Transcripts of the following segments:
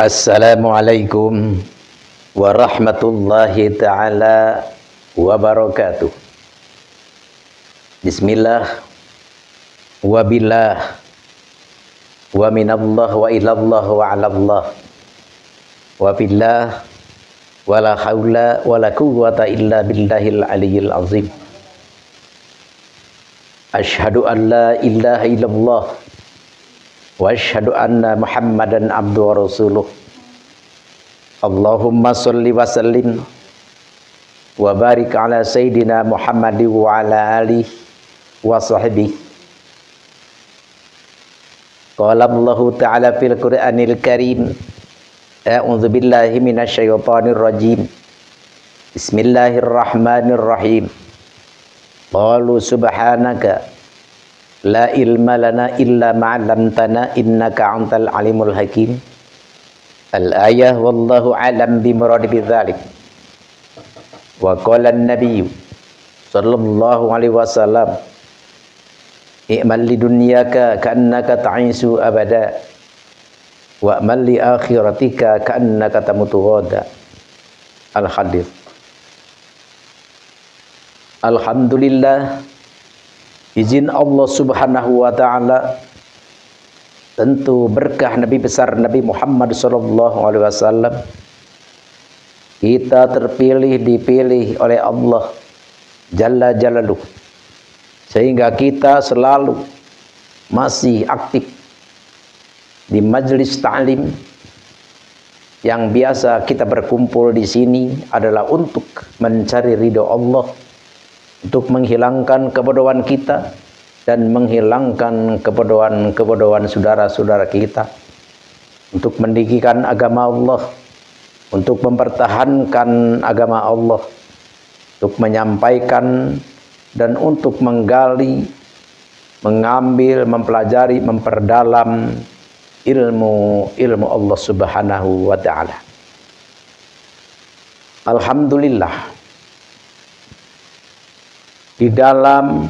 Assalamualaikum warahmatullahi ta'ala wabarakatuh. Bismillah wabillah wa minallah wa ilallah wa alallah wa billah wa la hawla wa la quwwata illa billahil aliyyil azim. Ashhadu an la ilaha illallah wa asyhadu anna Muhammadan abduhu wa rasuluh. Allahumma sholli wa sallim wa barik ala sayyidina Muhammadin wa ala alihi wa sahbihi. Qala Allahu ta'ala fil Qur'anil Karim, a'udzu billahi minasy syaithanir rajim. Bismillahirrahmanirrahim. Qalu subhanaka la ilma lana illa ma'allamtana innaka antal alimul hakim. Al-ayah wallahu alam bimuradi bidzalik. Wa qala an-nabiy sallallahu alaihi wasallam, i'mal li dunyaka ka'annaka ta'isu abada wa amal li akhiratika ka'annaka tamutu ghada. Al-hadits. Alhamdulillah, izin Allah subhanahu wa ta'ala, tentu berkah Nabi besar Nabi Muhammad sallallahu alaihi wasallam, kita terpilih dipilih oleh Allah Jalla Jalaluh, sehingga kita selalu masih aktif di majelis ta'lim yang biasa kita berkumpul di sini adalah untuk mencari ridho Allah, untuk menghilangkan kebodohan kita dan menghilangkan kebodohan saudara-saudara kita, untuk meninggikan agama Allah, untuk mempertahankan agama Allah, untuk menyampaikan dan untuk menggali, mengambil, mempelajari, memperdalam ilmu Allah subhanahu wa ta'ala. Alhamdulillah, di dalam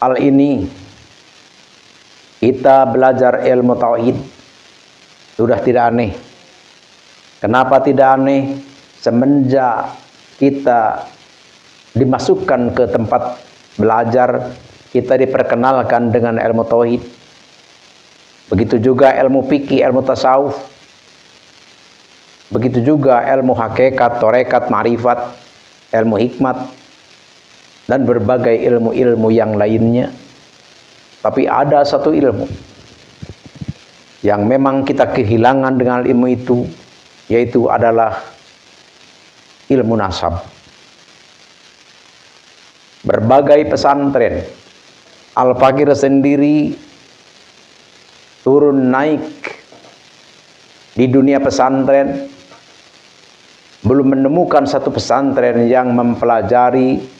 hal ini kita belajar ilmu tauhid sudah tidak aneh. Kenapa tidak aneh? Semenjak kita dimasukkan ke tempat belajar, kita diperkenalkan dengan ilmu tauhid. Begitu juga ilmu fikih, ilmu tasawuf. Begitu juga ilmu hakikat, tarekat, ma'rifat, ilmu hikmat, dan berbagai ilmu-ilmu yang lainnya. Tapi ada satu ilmu yang memang kita kehilangan dengan ilmu itu, yaitu adalah ilmu nasab. Berbagai pesantren, Al-Fakir sendiri turun naik di dunia pesantren, belum menemukan satu pesantren yang mempelajari,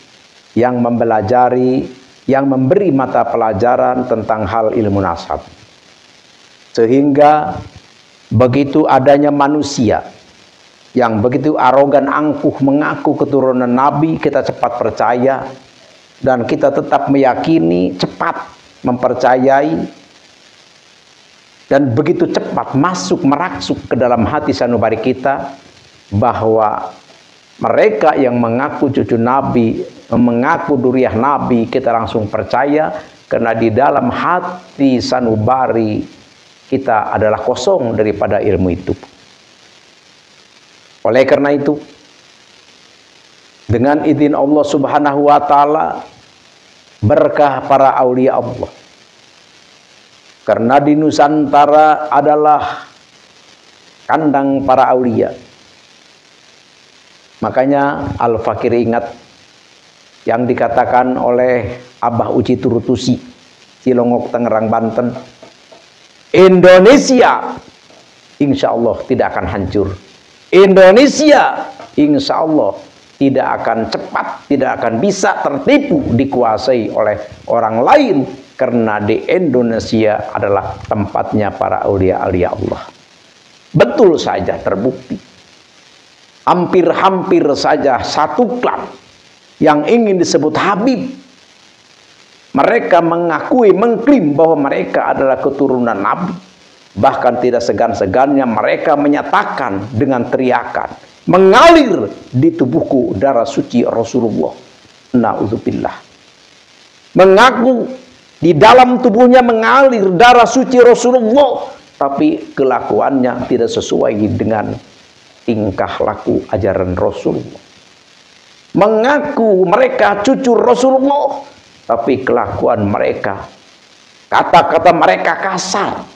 yang mempelajari, yang memberi mata pelajaran tentang hal ilmu nasab. Sehingga begitu adanya manusia yang begitu arogan, angkuh, mengaku keturunan Nabi, kita cepat percaya dan kita tetap meyakini, cepat mempercayai, dan begitu cepat masuk, merangsuk ke dalam hati sanubari kita bahwa mereka yang mengaku cucu Nabi, mengaku duriah Nabi, kita langsung percaya karena di dalam hati sanubari kita adalah kosong daripada ilmu itu. Oleh karena itu, dengan izin Allah subhanahu wa ta'ala, berkah para aulia Allah, karena di Nusantara adalah kandang para aulia. Makanya Al-Fakir ingat yang dikatakan oleh Abah Uci Turutusi, Cilongok, Tangerang, Banten, Indonesia insya Allah tidak akan hancur. Indonesia insya Allah tidak akan cepat, tidak akan bisa tertipu, dikuasai oleh orang lain, karena di Indonesia adalah tempatnya para aulia-aulia Allah. Betul saja terbukti. Hampir-hampir saja satu klan yang ingin disebut Habib, mereka mengakui, mengklaim bahwa mereka adalah keturunan Nabi. Bahkan tidak segan-segannya mereka menyatakan dengan teriakan, mengalir di tubuhku darah suci Rasulullah. Na'udzubillah. Mengaku di dalam tubuhnya mengalir darah suci Rasulullah, tapi kelakuannya tidak sesuai dengan tingkah laku ajaran Rasulullah. Mengaku mereka cucu Rasulullah, tapi kelakuan mereka, kata-kata mereka kasar.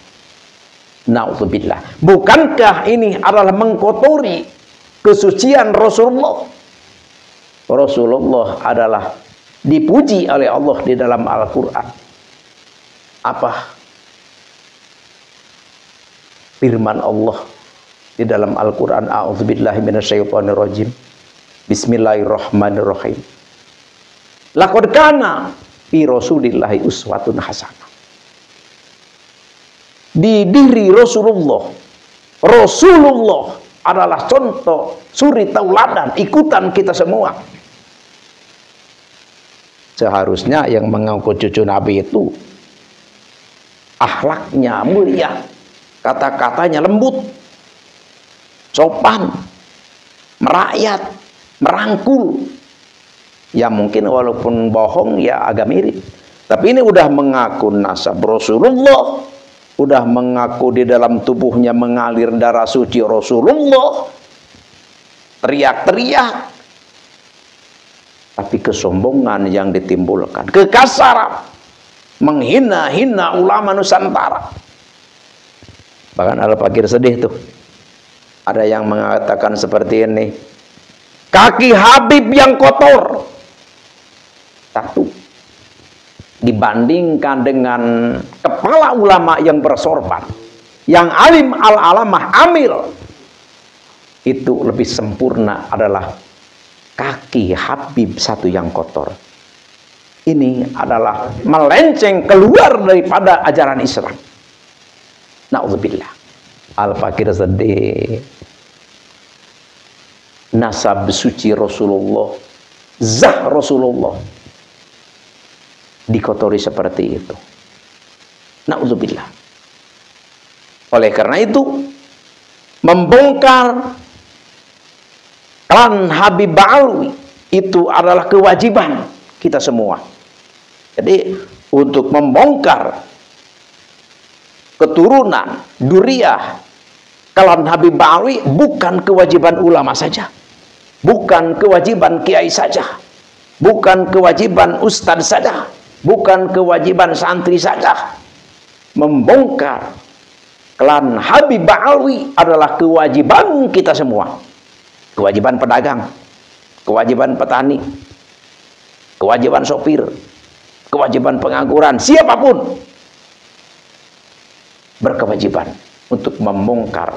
Na'udzubillah. Bukankah ini adalah mengkotori kesucian Rasulullah? Rasulullah adalah dipuji oleh Allah di dalam Al-Quran. Apa firman Allah di dalam Al-Quran? A'udzubillahi minasyaitonirrajim. Bismillahirrahmanirrahim. Laqad kana fi Rasulillahi uswatun hasanah. Di diri Rasulullah adalah contoh suri tauladan, ikutan kita semua. Seharusnya yang mengaku cucu Nabi itu akhlaknya mulia, kata-katanya lembut, sopan, merakyat, merangkul. Ya mungkin walaupun bohong ya agak mirip. Tapi ini udah mengaku nasab Rasulullah, udah mengaku di dalam tubuhnya mengalir darah suci Rasulullah, teriak-teriak. Tapi kesombongan yang ditimbulkan, kekasaran, menghina-hina ulama Nusantara. Bahkan Al-Fakir sedih tuh. Ada yang mengatakan seperti ini, kaki Habib yang kotor, satu, dibandingkan dengan kepala ulama yang bersorban, yang alim al-alamah amil, itu lebih sempurna adalah kaki Habib satu yang kotor. Ini adalah melenceng keluar daripada ajaran Islam. Na'udzubillah. Al-Fakir sedih. Nasab suci Rasulullah, zah Rasulullah dikotori seperti itu. Na'udzubillah. Oleh karena itu, membongkar klan Habib Ba'alwi itu adalah kewajiban kita semua. Jadi untuk membongkar keturunan Duriyah klan Habib Ba'alwi bukan kewajiban ulama saja, bukan kewajiban kiai saja, bukan kewajiban ustadz saja, bukan kewajiban santri saja. Membongkar klan Habib Ba'alwi adalah kewajiban kita semua. Kewajiban pedagang, kewajiban petani, kewajiban sopir, kewajiban pengangguran, siapapun berkewajiban untuk membongkar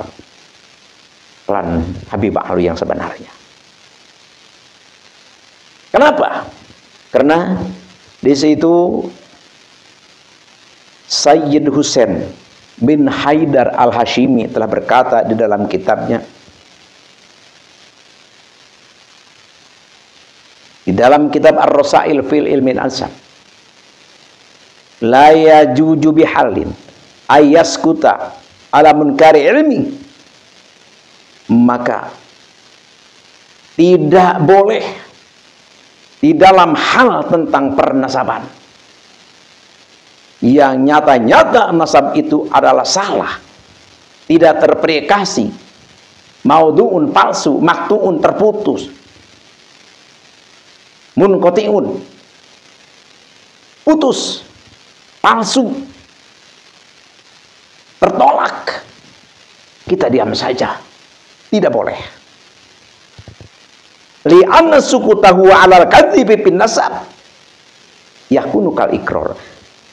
klan Habib Ba'alwi yang sebenarnya. Kenapa? Karena di situ Sayyid Husain bin Haidar al-Hashimi telah berkata di dalam kitabnya, di dalam kitab Ar-Rasail fil Ilmin Ansab, la yajuju bihalin ayaskuta ala munkari ilmi, maka tidak boleh di dalam hal tentang pernasaban yang nyata-nyata nasab itu adalah salah, tidak terpredikasi, maudhu'un palsu, maktu'un terputus, munqati'un putus, palsu, tertolak, kita diam saja, tidak boleh. Li'anna sukutahu 'alal kadzibi bin nasab yakunu kal ikrar.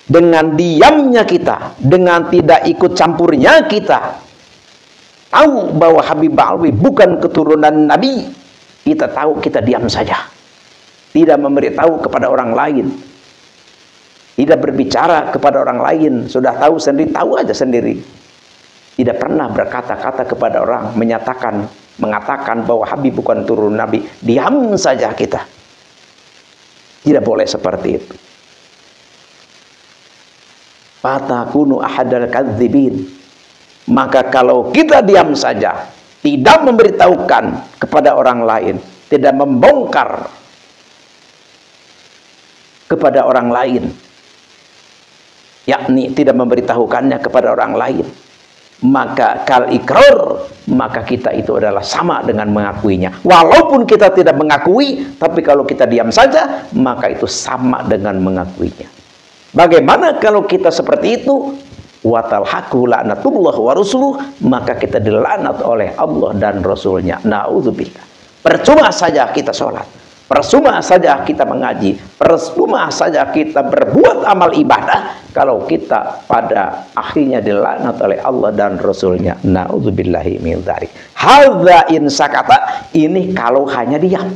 Dengan diamnya kita, dengan tidak ikut campurnya kita, tahu bahwa Habib Ba'alwi bukan keturunan Nabi, kita tahu, kita diam saja, tidak memberitahu kepada orang lain, tidak berbicara kepada orang lain, sudah tahu sendiri, tahu aja sendiri, tidak pernah berkata-kata kepada orang, mengatakan bahwa Habib bukan turunan Nabi, diam saja kita. Tidak boleh seperti itu. Fatakunu ahadal kadzibin, Maka kalau kita diam saja, tidak memberitahukan kepada orang lain, tidak membongkar kepada orang lain, yakni tidak memberitahukannya kepada orang lain, maka kal ikrar, maka kita itu adalah sama dengan mengakuinya. Walaupun kita tidak mengakui, tapi kalau kita diam saja, maka itu sama dengan mengakuinya. Bagaimana kalau kita seperti itu? Watalhaqu la'natullah wa rasuluh, maka kita dilaknat oleh Allah dan Rasulnya. Na'udzubillah. Percuma saja kita sholat, percuma saja kita mengaji, percuma saja kita berbuat amal ibadah, kalau kita pada akhirnya dilaknat oleh Allah dan Rasulnya. Na'udzubillahi min dzalik. Hadza in sakata, ini kalau hanya diam.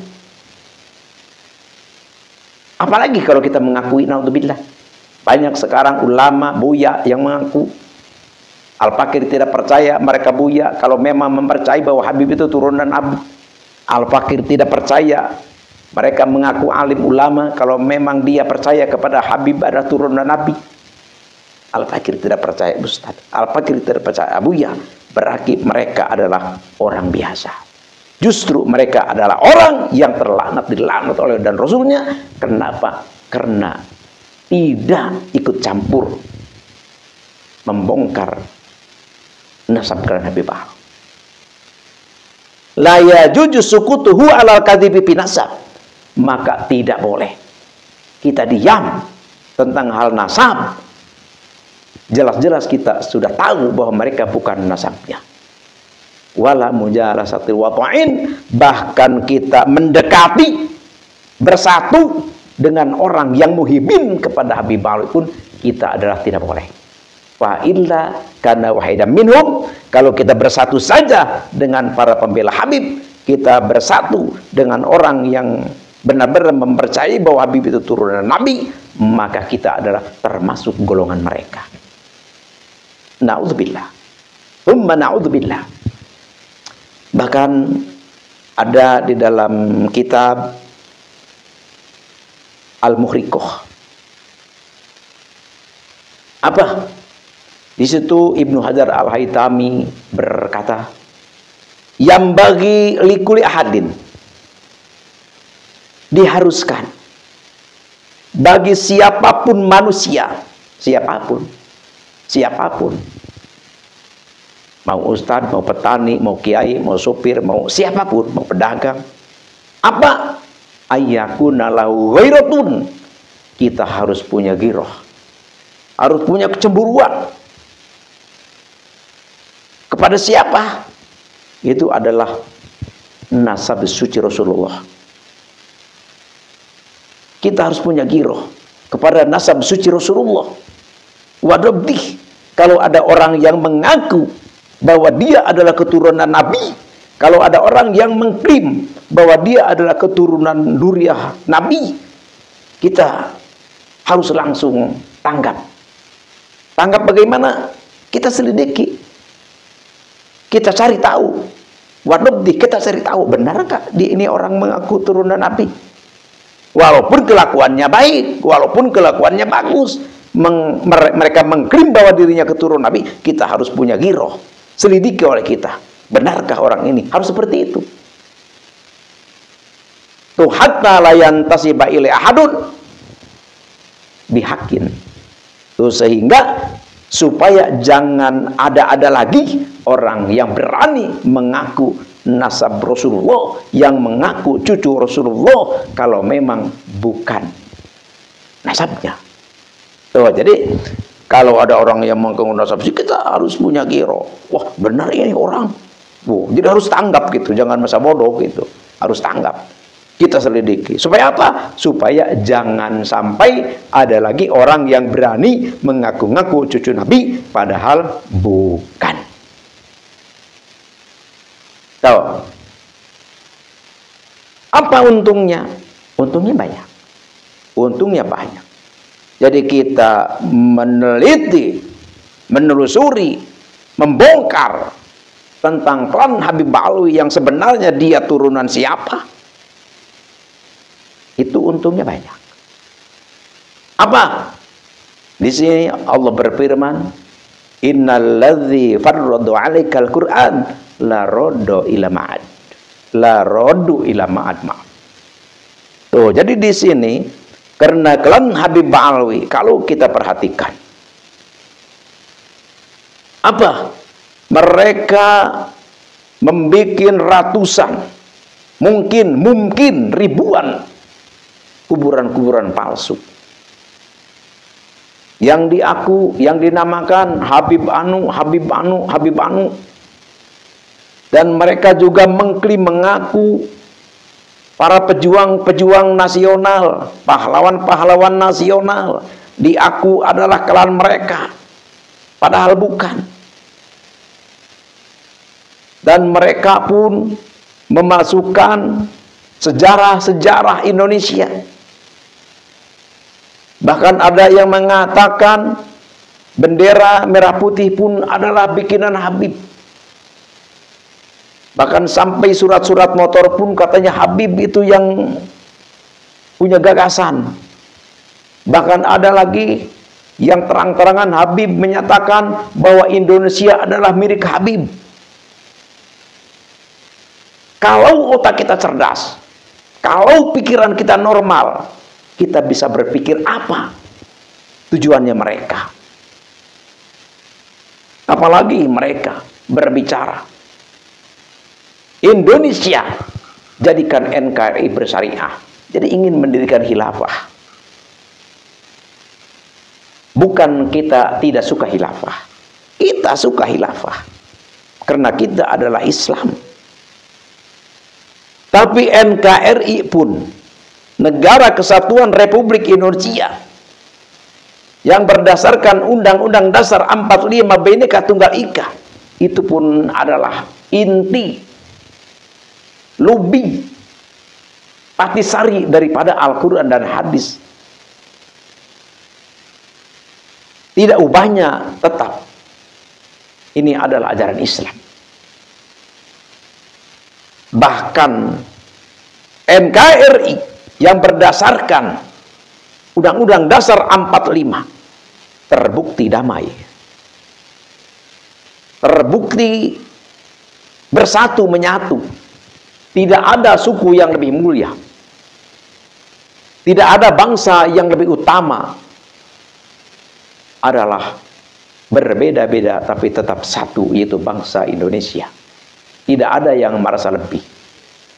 Apalagi kalau kita mengakui, na'udzubillah. Banyak sekarang ulama buya yang mengaku Al-Fakir tidak percaya, mereka buya kalau memang mempercayai bahwa Habib itu turunan Nabi. Al-Fakir tidak percaya, mereka mengaku alim ulama kalau memang dia percaya kepada Habib ada turunan Nabi. Al-Fakir tidak percaya Ustaz, Al-Fakir tidak percaya buya, berarti mereka adalah orang biasa. Justru mereka adalah orang yang terlaknat, dilaknat oleh dan Rasulnya. Kenapa? Karena tidak ikut campur membongkar nasab karena Habib Bahar. La yajuju sukutuhu alal kadhibi binasab, maka tidak boleh kita diam tentang hal nasab. Jelas-jelas kita sudah tahu bahwa mereka bukan nasabnya. Wala mujalasatil wata'in, bahkan kita mendekati bersatu dengan orang yang muhibin kepada Habib Bahar pun kita adalah tidak boleh. Fa illa kana wahidan minhum, kalau kita bersatu saja dengan para pembela Habib, kita bersatu dengan orang yang benar-benar mempercayai bahwa Habib itu turunan Nabi, maka kita adalah termasuk golongan mereka. Na'udzubillah. Tsumma na'udzubillah. Bahkan ada di dalam kitab Al-Muhriqah. Apa? Di situ Ibnu Hajar Al-Haytami berkata, yang bagi likuli ahadin, diharuskan bagi siapapun manusia, siapapun, mau ustadz, mau petani, mau kiai, mau sopir, mau siapapun, mau pedagang, apa? Ayyakuna lahu ghairatun, kita harus punya ghirah, harus punya kecemburuan kepada siapa? Itu adalah nasab suci Rasulullah. Kita harus punya ghirah kepada nasab suci Rasulullah. Wadabdih, kalau ada orang yang mengaku bahwa dia adalah keturunan Nabi, kalau ada orang yang mengklaim bahwa dia adalah keturunan Duriah Nabi, kita harus langsung tanggap. Tanggap bagaimana? Kita selidiki, kita cari tahu. Wadabdi, kita cari tahu, benarkah dia ini orang mengaku turunan Nabi? Walaupun kelakuannya baik, walaupun kelakuannya bagus, mereka mengklaim bahwa dirinya keturunan Nabi, kita harus punya ghirah. Selidiki oleh kita, benarkah orang ini? Harus seperti itu. Tuh hatta layan tasiba ilai ahadun bihakin. Tuh sehingga supaya jangan ada lagi orang yang berani mengaku nasab Rasulullah, yang mengaku cucu Rasulullah kalau memang bukan nasabnya. Tuh, jadi kalau ada orang yang mengaku nasab, kita harus punya ghirah. Wah, benar ini orang. Jadi harus tanggap gitu, jangan masa bodoh gitu. Harus tanggap. Kita selidiki. Supaya apa? Supaya jangan sampai ada lagi orang yang berani mengaku-ngaku cucu Nabi padahal bukan. Tahu? Apa untungnya? Untungnya banyak. Untungnya banyak. Jadi kita meneliti, menelusuri, membongkar tentang klan Habib Ba'alwi yang sebenarnya dia turunan siapa, itu untungnya banyak. Apa? Di sini Allah berfirman, Innalladzi farrada 'alaikal Qur'an la raddu ila ma'ad. La raddu ila ma'ad. Tuh, jadi di sini karena klan Habib Ba'alwi, kalau kita perhatikan apa? Mereka membuat ratusan, mungkin ribuan kuburan-kuburan palsu yang dinamakan Habib Anu, dan mereka juga mengaku para pejuang nasional, pahlawan nasional, diaku adalah klan mereka, padahal bukan. Dan mereka pun memasukkan sejarah Indonesia. Bahkan ada yang mengatakan bendera merah putih pun adalah bikinan Habib. Bahkan sampai surat-surat motor pun katanya Habib itu yang punya gagasan. Bahkan ada lagi yang terang-terangan Habib menyatakan bahwa Indonesia adalah milik Habib. Kalau otak kita cerdas, kalau pikiran kita normal, kita bisa berpikir apa tujuannya mereka. Apalagi mereka berbicara Indonesia jadikan NKRI bersyariah. Jadi ingin mendirikan khilafah. Bukan kita tidak suka khilafah. Kita suka khilafah karena kita adalah Islam. Tapi NKRI pun Negara Kesatuan Republik Indonesia yang berdasarkan Undang-Undang Dasar 45 Bhinneka Tunggal Ika, itu pun adalah inti lubi patisari daripada Al-Quran dan hadis. Tidak ubahnya tetap ini adalah ajaran Islam. Bahkan NKRI yang berdasarkan Undang-Undang Dasar 45 terbukti damai, terbukti bersatu menyatu. Tidak ada suku yang lebih mulia, tidak ada bangsa yang lebih utama, adalah berbeda-beda tapi tetap satu, yaitu bangsa Indonesia. Tidak ada yang merasa lebih,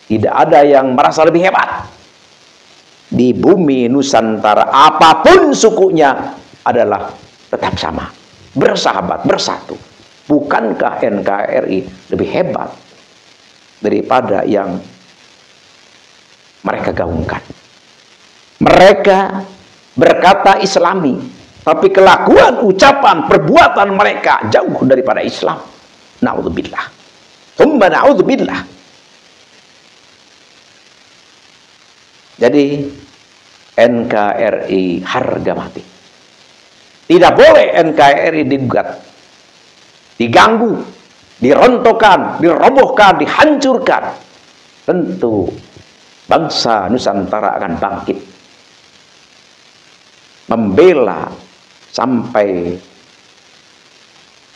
tidak ada yang merasa lebih hebat. Di bumi Nusantara apapun sukunya adalah tetap sama, bersahabat, bersatu. Bukankah NKRI lebih hebat daripada yang mereka gaungkan? Mereka berkata Islami, tapi kelakuan, ucapan, perbuatan mereka jauh daripada Islam. Na'udzubillah. Tsumma na'udzubillah. Jadi NKRI harga mati. Tidak boleh NKRI digugat, diganggu, dirontokkan, dirobohkan, dihancurkan. Tentu bangsa Nusantara akan bangkit, membela sampai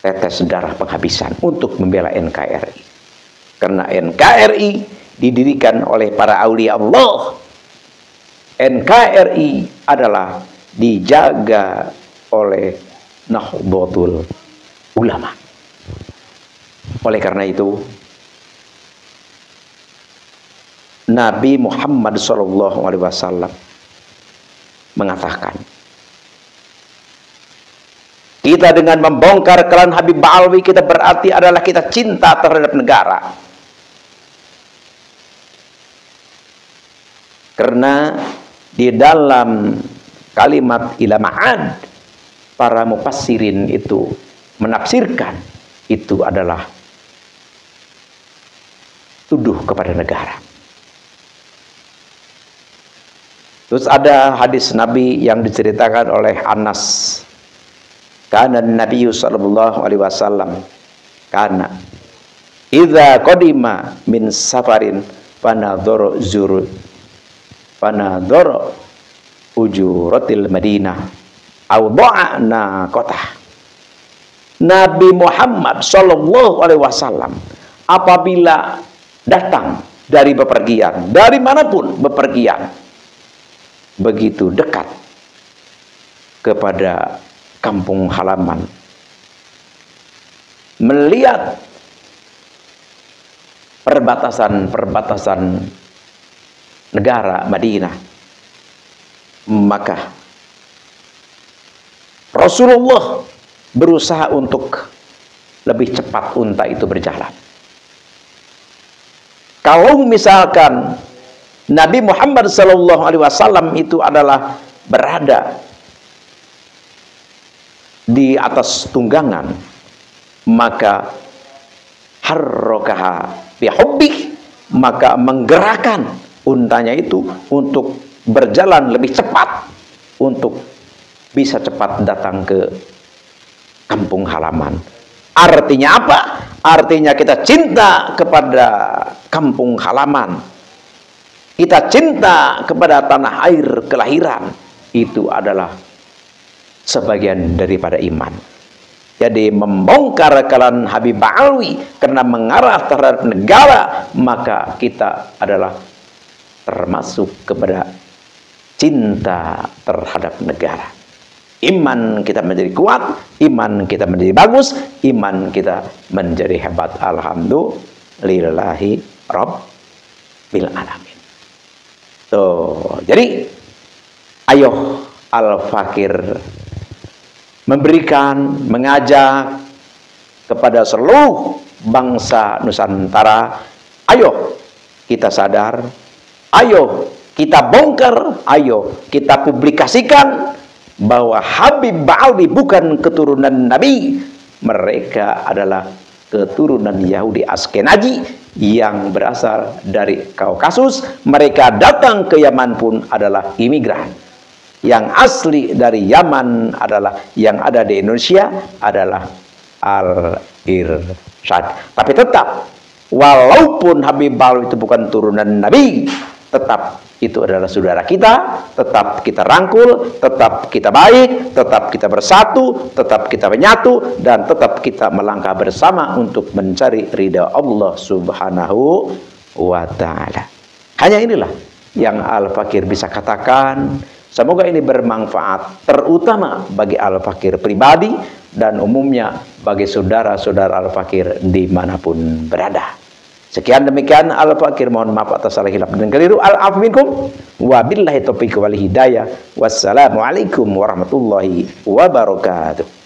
tetes darah penghabisan untuk membela NKRI. Karena NKRI didirikan oleh para aulia Allah. NKRI adalah dijaga oleh Nahdlatul Ulama. Oleh karena itu, Nabi Muhammad SAW mengatakan, kita dengan membongkar klan Habib Ba'alwi, kita berarti adalah kita cinta terhadap negara. Karena di dalam kalimat ila ma'ad, para mufassirin itu menafsirkan itu adalah tuduh kepada negara. Terus ada hadis Nabi yang diceritakan oleh Anas. Kana Nabi sallallahu alaihi wasallam kana idza qadima min safarin fanadhara ujuratil Madinah au dha'na qatah. Nabi Muhammad Shallallahu Alaihi Wasallam apabila datang dari bepergian, dari manapun bepergian, begitu dekat kepada kampung halaman, melihat perbatasan negara Madinah, maka Rasulullah berusaha untuk lebih cepat unta itu berjalan. Kalau misalkan Nabi Muhammad SAW itu adalah berada di atas tunggangan, maka harrokaha bihubbih, maka menggerakkan untanya itu untuk berjalan lebih cepat, untuk bisa cepat datang ke kampung halaman. Artinya apa? Artinya kita cinta kepada kampung halaman, kita cinta kepada tanah air kelahiran. Itu adalah sebagian daripada iman. Jadi membongkar kesalahan Habib Alwi karena mengarah terhadap negara, maka kita adalah termasuk kepada cinta terhadap negara. Iman kita menjadi kuat, iman kita menjadi bagus, iman kita menjadi hebat. Alhamdulillahi Rabbil Alamin. Tuh, jadi ayo Al-Fakir memberikan, mengajak kepada seluruh bangsa Nusantara, ayo kita sadar, ayo kita bongkar, ayo kita publikasikan bahwa Habib Alwi bukan keturunan Nabi. Mereka adalah keturunan Yahudi Askenazi yang berasal dari Kaukasus. Mereka datang ke Yaman pun adalah imigran. Yang asli dari Yaman adalah yang ada di Indonesia adalah Al-Irsyad. Tapi tetap, walaupun Habib Alwi itu bukan turunan Nabi, tetap itu adalah saudara kita, tetap kita rangkul, tetap kita baik, tetap kita bersatu, tetap kita menyatu, dan tetap kita melangkah bersama untuk mencari ridha Allah Subhanahu wa Ta'ala. Hanya inilah yang Al-Fakir bisa katakan. Semoga ini bermanfaat, terutama bagi Al-Fakir pribadi dan umumnya bagi saudara-saudara Al-Fakir dimanapun berada. Sekian demikian Al-Fakir, mohon maaf atas salah hilaf dan keliru. Al-afu minkum wa billahi taufiq wal hidayah. Wassalamualaikum warahmatullahi wabarakatuh.